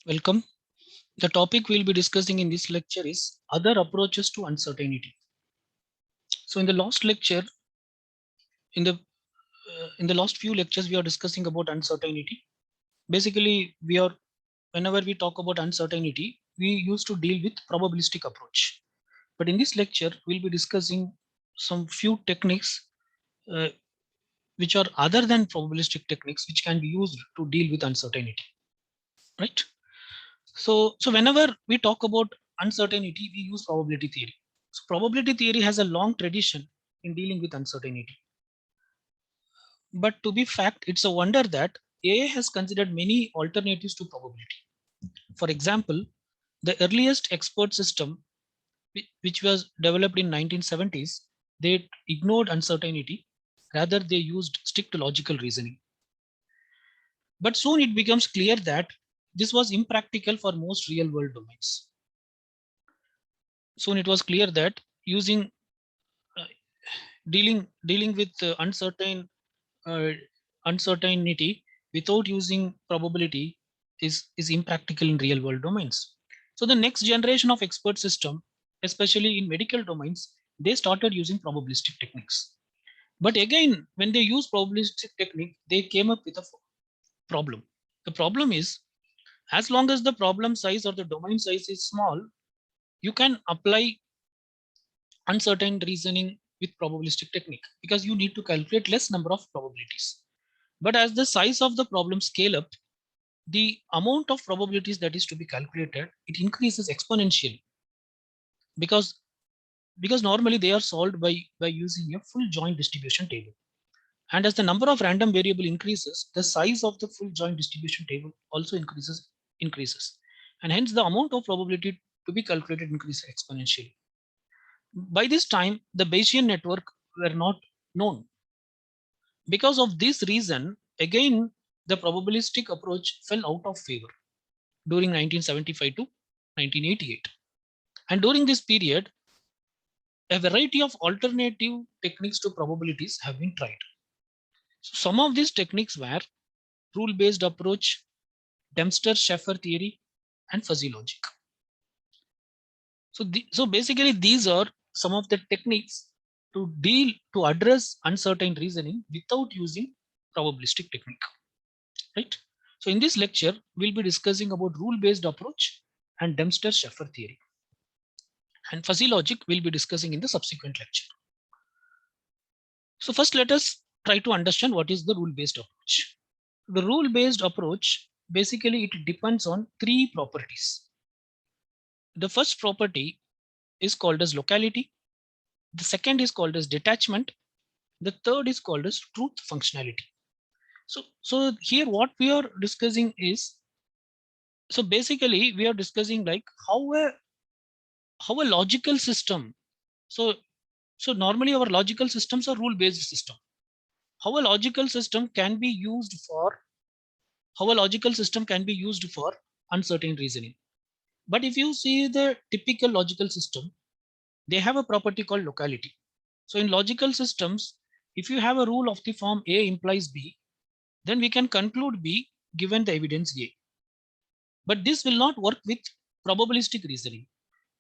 Welcome. The topic we'll be discussing in this lecture is other approaches to uncertainty. So in the last lecture, in the last few lectures, we are discussing about uncertainty. Basically, whenever we talk about uncertainty, we used to deal with probabilistic approach. But in this lecture, we'll be discussing some few techniques uh, which are other than probabilistic techniques, which can be used to deal with uncertainty. Right? So whenever we talk about uncertainty, we use probability theory. So probability theory has a long tradition in dealing with uncertainty. But to be fact, it's a wonder that AI has considered many alternatives to probability. For example, the earliest expert system, which was developed in 1970s, they ignored uncertainty. Rather, they used strict logical reasoning. But soon it becomes clear that this was impractical for most real world domains. Soon it was clear that using uh, dealing with uh, uncertainty without using probability is impractical in real world domains. So the next generation of expert system, especially in medical domains, they started using probabilistic techniques. But again, when they use probabilistic technique, they came up with a problem. The problem is, as long as the problem size or the domain size is small, you can apply uncertain reasoning with probabilistic technique because you need to calculate less number of probabilities. But as the size of the problem scale up, the amount of probabilities that is to be calculated, it increases exponentially because normally they are solved by using a full joint distribution table. And as the number of random variable increases, the size of the full joint distribution table also increases. And hence the amount of probability to be calculated increases exponentially. By this time, the Bayesian network were not known. Because of this reason, again, the probabilistic approach fell out of favor during 1975 to 1988. And during this period, a variety of alternative techniques to probabilities have been tried. So some of these techniques were rule-based approach, Dempster-Shafer theory, and fuzzy logic. So basically, these are some of the techniques to address uncertain reasoning without using probabilistic technique. Right? So in this lecture, we'll be discussing about rule-based approach and Dempster-Shafer theory. And fuzzy logic we'll be discussing in the subsequent lecture. So first, let us try to understand what is the rule-based approach. The rule-based approach, basically it depends on three properties. The first property is called as locality. The second is called as detachment. The third is called as truth functionality. So here what we are discussing is, so basically we are discussing like how a logical system, so so normally our logical systems are rule based system. How a logical system can be used for how a logical system can be used for uncertain reasoning. But if you see the typical logical system, they have a property called locality. So in logical systems, if you have a rule of the form A implies B, then we can conclude B given the evidence A. But this will not work with probabilistic reasoning,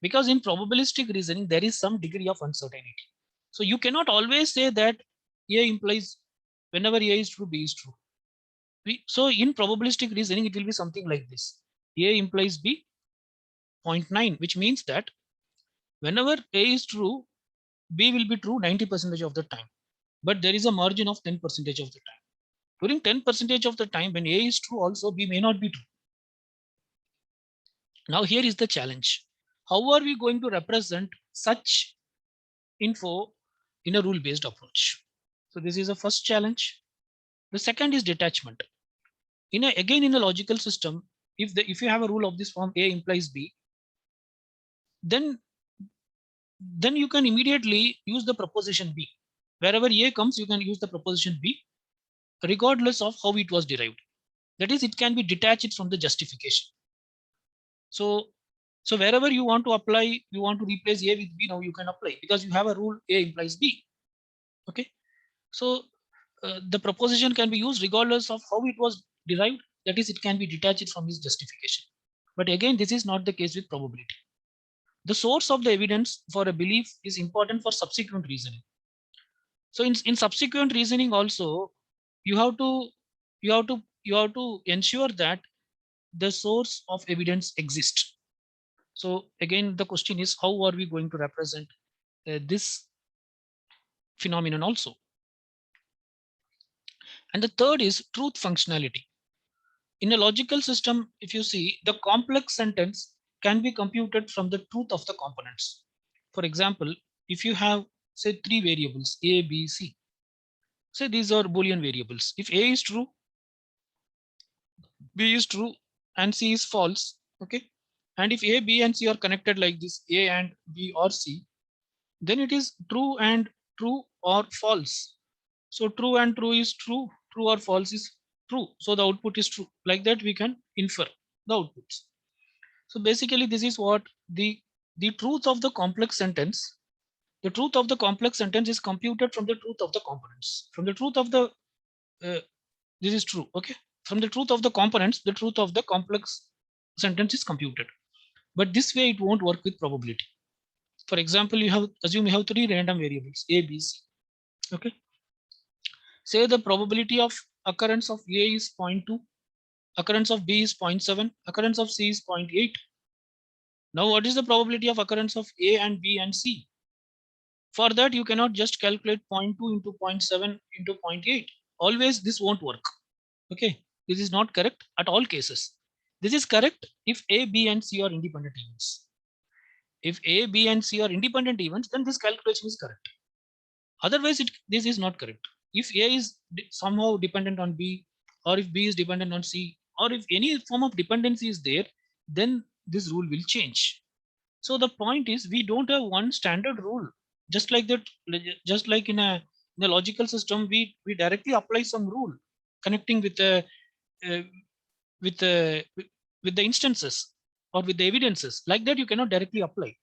because in probabilistic reasoning there is some degree of uncertainty. So you cannot always say that A implies whenever A is true, B is true. So in probabilistic reasoning, it will be something like this: A implies B 0.9, which means that whenever A is true, B will be true 90% of the time, but there is a margin of 10% of the time. During 10% of the time, when A is true, also B may not be true. Now here is the challenge: how are we going to represent such info in a rule-based approach? So this is the first challenge. The second is detachment. Again in a logical system, if you have a rule of this form A implies B, then you can immediately use the proposition B. Wherever A comes, you can use the proposition B, regardless of how it was derived. That is, it can be detached from the justification. So wherever you want to apply, you want to replace A with B, now you can apply because you have a rule A implies B. Okay. So the proposition can be used regardless of how it was derived. That is, it can be detached from its justification. But again, this is not the case with probability. The source of the evidence for a belief is important for subsequent reasoning. So in subsequent reasoning also, you have to ensure that the source of evidence exists. So again, the question is, how are we going to represent this phenomenon also? And the third is truth functionality. In a logical system, if you see, the complex sentence can be computed from the truth of the components. For example, if you have, say, three variables, A, B, C, say these are Boolean variables. If A is true, B is true, and C is false, okay? And if A, B, and C are connected like this, A and B or C, then it is true or false. So true and true is true, true or false is true. So the output is true. Like that, we can infer the outputs. So basically, this is what the truth of the complex sentence. The truth of the complex sentence is computed from the truth of the components. From the truth of the this is true. Okay. From the truth of the components, the truth of the complex sentence is computed. But this way, it won't work with probability. For example, assume you have three random variables A, B, C. Okay. Say the probability of occurrence of A is 0.2, occurrence of B is 0.7, occurrence of C is 0.8. Now, what is the probability of occurrence of A and B and C? For that, you cannot just calculate 0.2 into 0.7 into 0.8. Always this won't work. Okay, this is not correct at all cases. This is correct if A, B, and C are independent events. If A, B, and C are independent events, then this calculation is correct. Otherwise, this is not correct. If A is somehow dependent on B, or if B is dependent on C, or if any form of dependency is there, then this rule will change. So the point is, we don't have one standard rule. Just like that, just like in a logical system, we directly apply some rule connecting with the uh, with the with the instances or with the evidences. Like that, you cannot directly apply.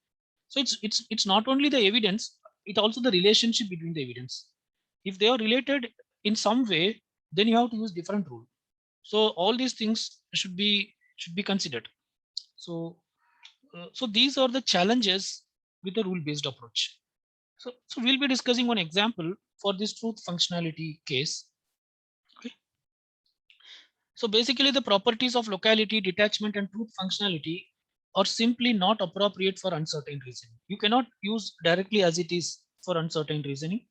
So it's not only the evidence, it also the relationship between the evidence. If they are related in some way, then you have to use different rule. So all these things should be considered. So so these are the challenges with the rule based approach. So we'll be discussing one example for this truth functionality case. Okay. So basically, the properties of locality, detachment, and truth functionality are simply not appropriate for uncertain reasoning. You cannot use directly as it is for uncertain reasoning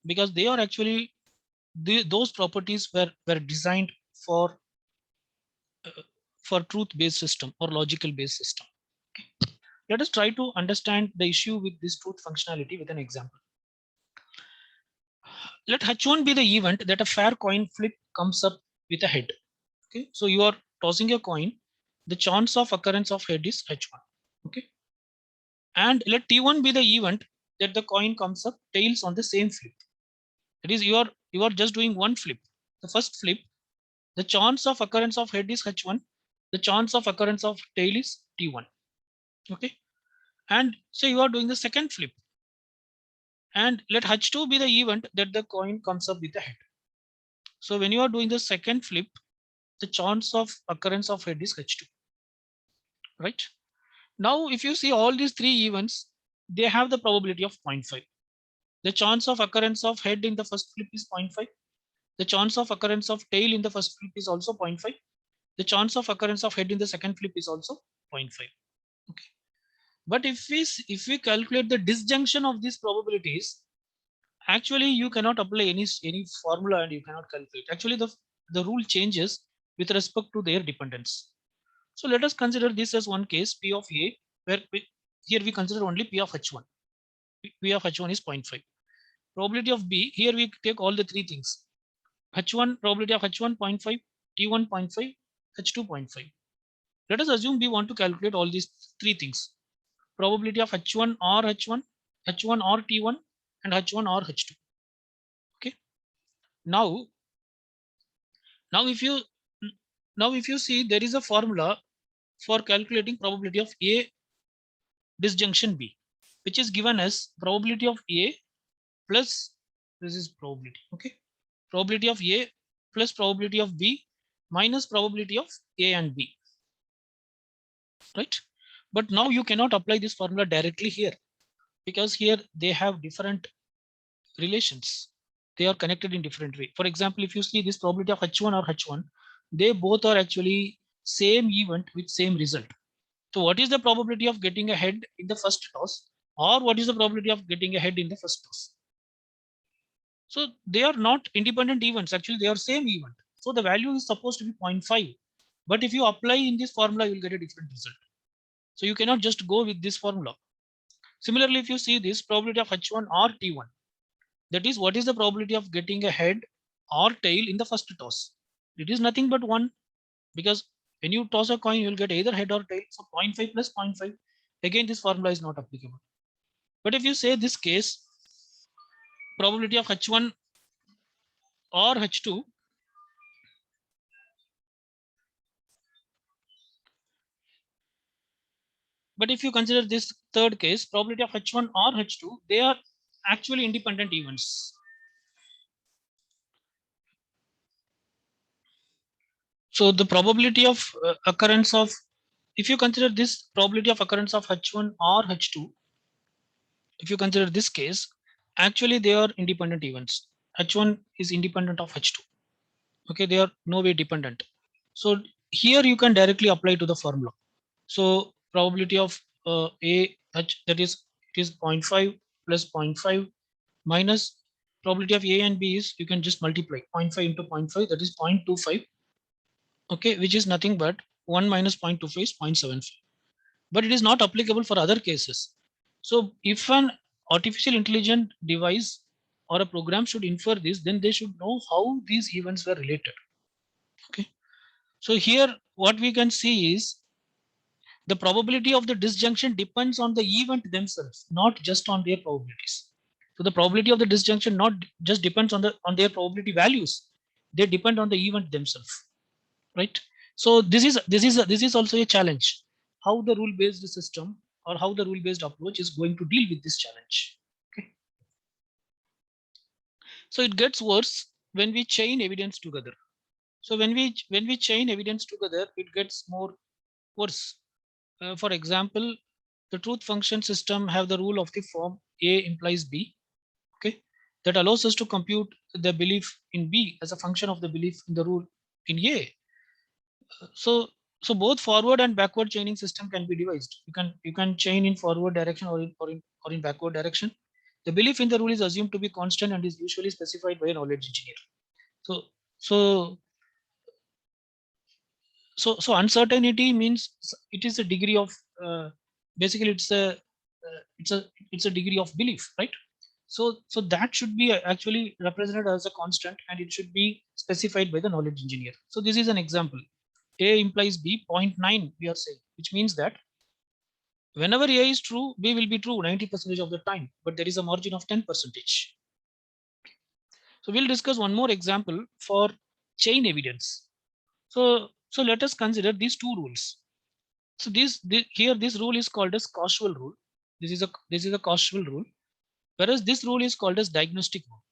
because they are actually those properties were designed for truth-based system or logical-based system. Okay. Let us try to understand the issue with this truth functionality with an example. Let H1 be the event that a fair coin flip comes up with a head. Okay, so you are tossing a coin. The chance of occurrence of head is H1. Okay, and let T1 be the event that the coin comes up tails on the same flip. That is, you are just doing one flip. The first flip, the chance of occurrence of head is H1. The chance of occurrence of tail is T1. Okay, and so you are doing the second flip, and let H2 be the event that the coin comes up with the head. So when you are doing the second flip, the chance of occurrence of head is H2, right? Now, if you see all these three events, they have the probability of 0.5. The chance of occurrence of head in the first flip is 0.5. The chance of occurrence of tail in the first flip is also 0.5. The chance of occurrence of head in the second flip is also 0.5. Okay. But if we calculate the disjunction of these probabilities, actually you cannot apply any formula and you cannot calculate. Actually, the rule changes with respect to their dependence. So let us consider this as one case, P of A, where here we consider only P of H1. P of H1 is 0.5. Probability of B, here we take all the three things. H1, probability of H1 0.5, T1 0.5, H2 0.5. Let us assume we want to calculate all these three things. Probability of H1 or H1, H1 or T1, and H1 or H2. Okay. Now, now if you see, there is a formula for calculating probability of A disjunction B, which is given as probability of A plus, this is probability, okay, probability of A plus probability of B minus probability of A and B. right? But now you cannot apply this formula directly here, because here they have different relations. They are connected in different way. For example, if you see this probability of H1 or H1, they both are actually same event with same result. So what is the probability of getting ahead in the first toss, or what is the probability of getting ahead in the first toss? So they are not independent events. Actually, they are same event. So the value is supposed to be 0.5. But if you apply in this formula, you will get a different result. So you cannot just go with this formula. Similarly, if you see this probability of H1 or T1, that is what is the probability of getting a head or tail in the first toss. It is nothing but 1, because when you toss a coin, you will get either head or tail. So 0.5 plus 0.5. Again, this formula is not applicable. But if you say this case, probability of H1 or H2, but if you consider this third case, probability of H1 or H2, they are actually independent events. So the probability of occurrence of, if you consider this probability of occurrence of H1 or H2, if you consider this case, actually they are independent events. H1 is independent of H2. Okay, they are no way dependent. So here you can directly apply to the formula. So probability of A H, that is, it is 0.5 plus 0.5 minus probability of A and B is, you can just multiply 0.5 into 0.5, that is 0.25. Okay, which is nothing but 1 minus 0.25 is 0.75. But it is not applicable for other cases. So if an artificial intelligent device or a program should infer this, then they should know how these events were related. Okay. So here what we can see is the probability of the disjunction depends on the event themselves, not just on their probabilities. So the probability of the disjunction not just depends on their probability values. They depend on the event themselves, right? So this is also a challenge. How the rule based system or how the rule based approach is going to deal with this challenge. Okay. So it gets worse when we chain evidence together. So when we chain evidence together, it gets more worse. For example, the truth function system have the rule of the form A implies B. Okay, that allows us to compute the belief in B as a function of the belief in the rule in A. So both forward and backward chaining system can be devised. You can chain in forward direction or in backward direction. The belief in the rule is assumed to be constant and is usually specified by a knowledge engineer. So so uncertainty means it is a degree of uh, basically it's a degree of belief, right? So that should be actually represented as a constant, and it should be specified by the knowledge engineer. So this is an example. A implies B, zero point 0.9 we are saying, which means that whenever A is true, B will be true 90% of the time, but there is a margin of 10%. So we'll discuss one more example for chain evidence. So let us consider these two rules. So here this rule is called as causal rule. This is a causal rule, whereas this rule is called as diagnostic rule.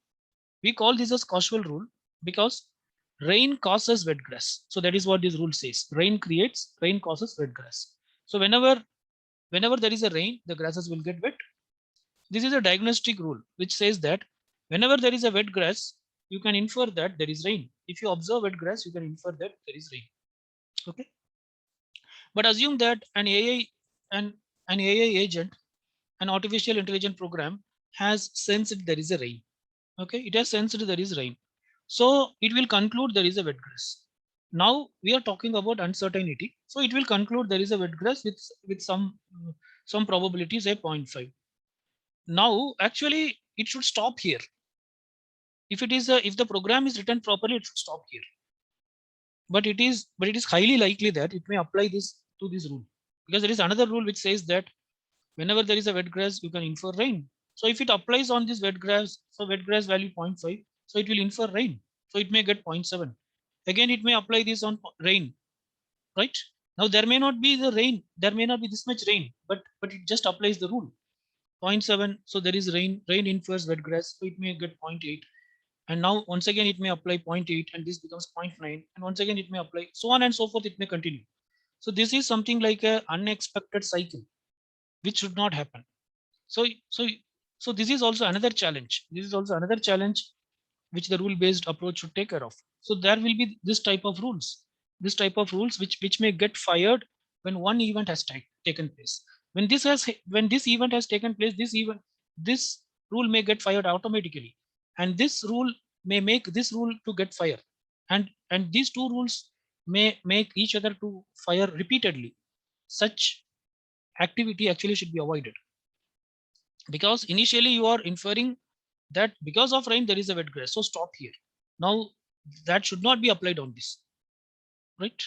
We call this as causal rule because rain causes wet grass. So that is what this rule says. Rain causes wet grass. So whenever there is a rain, the grasses will get wet. This is a diagnostic rule which says that whenever there is a wet grass, you can infer that there is rain. If you observe wet grass, you can infer that there is rain. Okay. But assume that an AI agent, an artificial intelligence program has sensed there is a rain. Okay, it has sensed there is rain. So it will conclude there is a wet grass. Now we are talking about uncertainty. So it will conclude there is a wet grass with some probability, say 0.5. Now actually it should stop here. If the program is written properly, it should stop here. But it is highly likely that it may apply this to this rule, because there is another rule which says that whenever there is a wet grass, you can infer rain. So if it applies on this wet grass, so wet grass value 0.5, so it will infer rain. So it may get 0.7. Again, it may apply this on rain, right? Now there may not be the rain, there may not be this much rain, but it just applies the rule. 0.7, so there is rain infers wet grass, so it may get 0.8. And now once again it may apply 0.8, and this becomes 0.9, and once again it may apply, so on and so forth, it may continue. So this is something like a unexpected cycle, which should not happen. So so so this is also another challenge. This is also another challenge which the rule based approach should take care of. So there will be this type of rules, which may get fired when one event has taken place. When this event has taken place, this rule may get fired automatically, and this rule may make this rule to get fired, and these two rules may make each other to fire repeatedly. Such activity actually should be avoided, because initially you are inferring that because of rain there is a wet grass, so stop here. Now that should not be applied on this, right?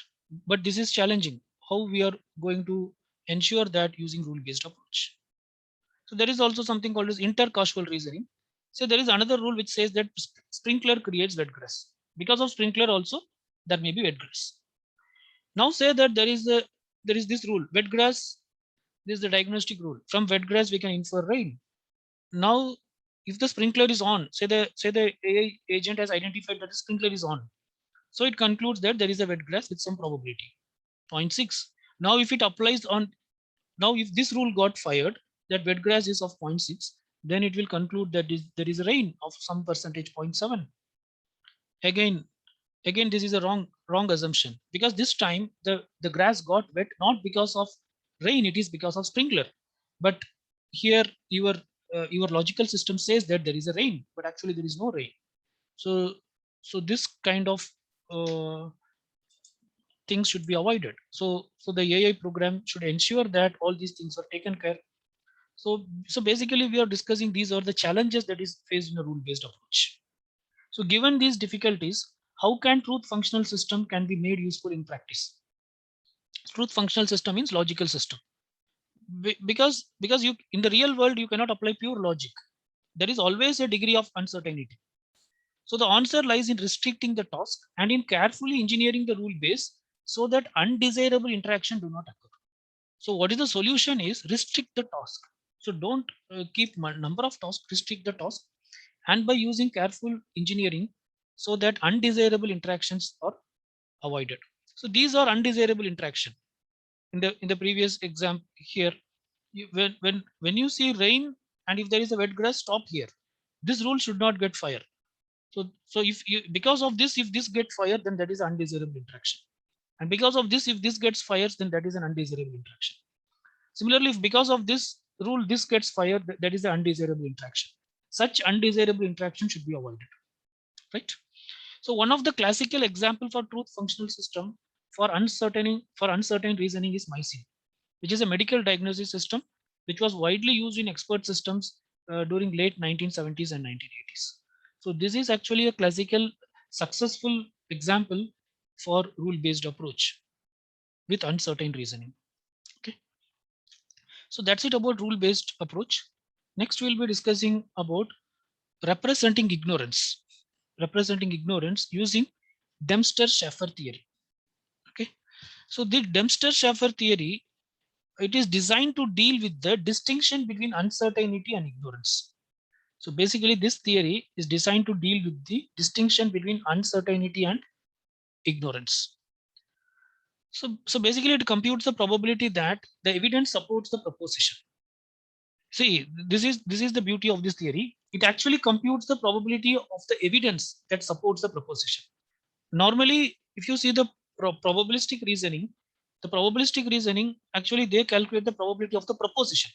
But this is challenging, how we are going to ensure that using rule based approach. So there is also something called as intercausal reasoning. So there is another rule which says that sprinkler creates wet grass. Because of sprinkler also there may be wet grass. Now say that there is this rule, wet grass. This is the diagnostic rule. From wet grass we can infer rain. Now if the sprinkler is on, say the AI agent has identified that the sprinkler is on, so it concludes that there is a wet grass with some probability, zero point 0.6. Now if it applies on, now if this rule got fired, that wet grass is of 0. 0.6, then it will conclude that there is a rain of some percentage, 0.7. Again again this is a wrong assumption, because this time the grass got wet not because of rain, it is because of sprinkler. But here your logical system says that there is a rain, but actually there is no rain. So so this kind of uh, things should be avoided. So the AI program should ensure that all these things are taken care. So basically we are discussing these are the challenges that is faced in a rule based approach. So given these difficulties, how can truth functional system can be made useful in practice? Truth functional system means logical system. Because you in the real world you cannot apply pure logic. There is always a degree of uncertainty. So the answer lies in restricting the task and in carefully engineering the rule base so that undesirable interaction do not occur. So what is the solution is restrict the task. So don't keep number of tasks, restrict the task, and by using careful engineering so that undesirable interactions are avoided. So these are undesirable interaction. In the previous example here, when you see rain and if there is a wet grass, stop here. This rule should not get fire. So if you, because of this, if this gets fired, then that is undesirable interaction. And because of this, if this gets fired, then that is an undesirable interaction. Similarly, if because of this rule this gets fired, that is an undesirable interaction. Such undesirable interaction should be avoided, right? So one of the classical example for truth functional system for uncertain reasoning is MySyn, which is a medical diagnosis system which was widely used in expert systems during late 1970s and 1980s. So this is actually a classical successful example for rule-based approach with uncertain reasoning. Okay, so that's it about rule-based approach. Next, we'll be discussing about representing ignorance, using Dempster-Shafer theory. Okay, so the Dempster-Shafer theory, it is designed to deal with the distinction between uncertainty and ignorance. So basically this theory is designed to deal with the distinction between uncertainty and ignorance. So basically it computes the probability that the evidence supports the proposition. See, this is the beauty of this theory. It actually computes the probability of the evidence that supports the proposition. Normally, if you see the probabilistic reasoning, actually they calculate the probability of the proposition.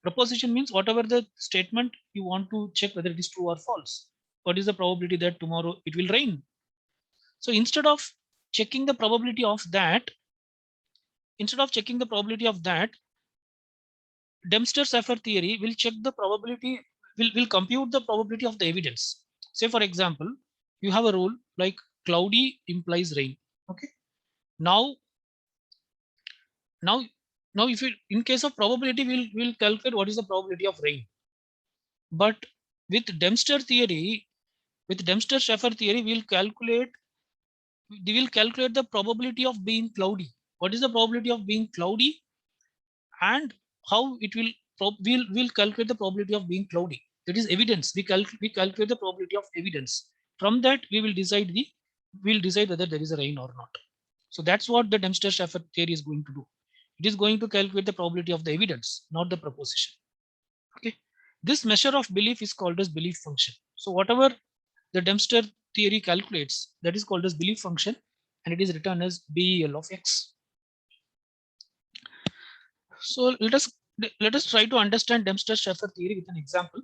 Proposition means whatever the statement you want to check whether it is true or false. What is the probability that tomorrow it will rain? So checking the probability of that, instead of checking the probability of that, Dempster-Shafer theory will check the probability, will compute the probability of the evidence. Say for example, you have a rule like cloudy implies rain. Okay. Now, now, now, if you in case of probability, we'll calculate what is the probability of rain. But with Dempster-Shafer theory, we'll calculate the probability of being cloudy. What is the probability of being cloudy, and how it will we'll calculate the probability of being cloudy. That is evidence. We calculate the probability of evidence. From that, we'll decide whether there is a rain or not. So that's what the Dempster-Shafer theory is going to do. It is going to calculate the probability of the evidence, not the proposition. Okay. This measure of belief is called as belief function. So whatever the Dempster theory calculates, that is called as belief function, and it is written as BEL of X. So let us try to understand Dempster-Shafer theory with an example.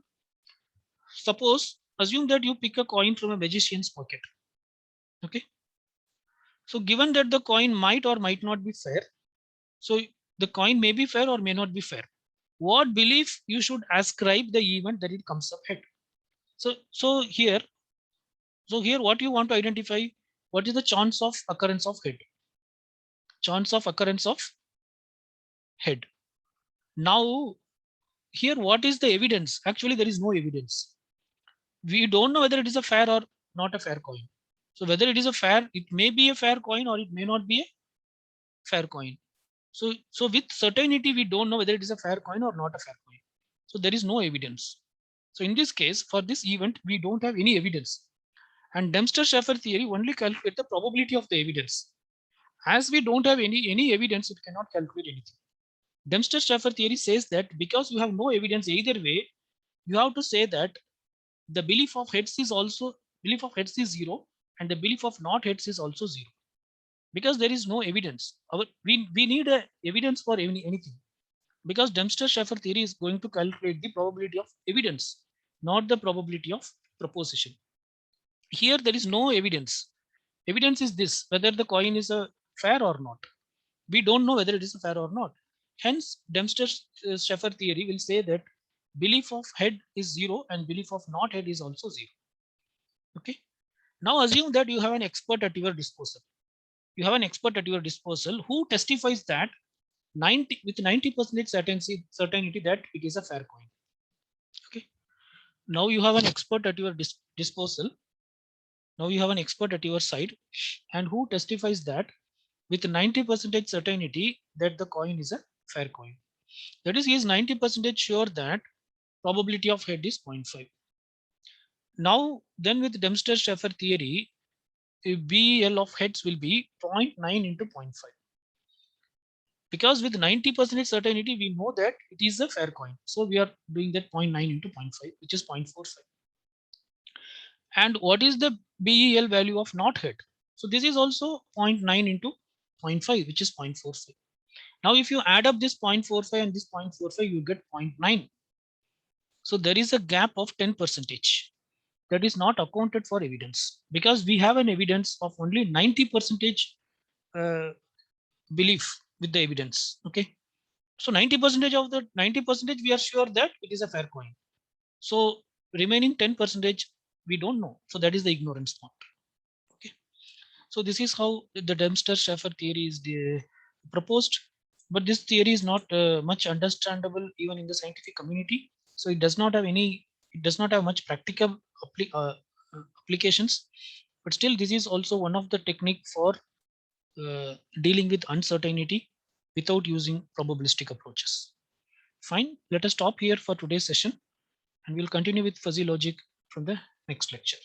Suppose, assume that you pick a coin from a magician's pocket. Okay. So given that the coin might or might not be fair, so the coin may be fair or may not be fair. What belief you should ascribe the event that it comes up head? So here what you want to identify, what is the chance of occurrence of head? Chance of occurrence of head. Now here, what is the evidence? Actually, there is no evidence. We don't know whether it is a fair or not a fair coin. So whether it is a fair, it may be a fair coin or it may not be a fair coin. So with certainty, we don't know whether it is a fair coin or not a fair coin. So there is no evidence. So in this case, for this event, we don't have any evidence. And Dempster-Shafer theory only calculates the probability of the evidence. As we don't have any evidence, it cannot calculate anything. Dempster-Shafer theory says that because you have no evidence either way, you have to say that the belief of heads is zero, and the belief of not heads is also zero, because there is no evidence. We need a evidence for anything, because Dempster-Shafer theory is going to calculate the probability of evidence, not the probability of proposition. Here there is no evidence. Evidence is this, whether the coin is a fair or not. We don't know whether it is a fair or not. Hence, Dempster-Shafer theory will say that belief of head is zero and belief of not head is also zero. Okay. Now assume that you have an expert at your disposal. You have an expert at your disposal who testifies that 90% certainty that it is a fair coin. Okay. Now you have an expert at your disposal. Now you have an expert at your side, and who testifies that with 90% certainty that the coin is a fair coin. That is, he is 90% sure that probability of head is 0.5. Now, then with Dempster-Shafer theory, BEL of heads will be 0.9 into 0.5. Because with 90% certainty, we know that it is a fair coin. So we are doing that 0.9 into 0.5, which is 0.45. And what is the BEL value of not head? So this is also 0.9 into 0.5, which is 0.45. Now, if you add up this 0.45 and this 0.45, you get 0.9. So there is a gap of 10%. That is not accounted for evidence, because we have an evidence of only 90% belief with the evidence. Okay. So 90% of the 90% we are sure that it is a fair coin. So remaining 10% we don't know. So that is the ignorance part. Okay. So this is how the Dempster-Shafer theory is proposed, but this theory is not much understandable even in the scientific community. So it does not have much practical applications, but still this is also one of the technique for dealing with uncertainty without using probabilistic approaches. Fine, let us stop here for today's session, and we'll continue with fuzzy logic from the next lecture.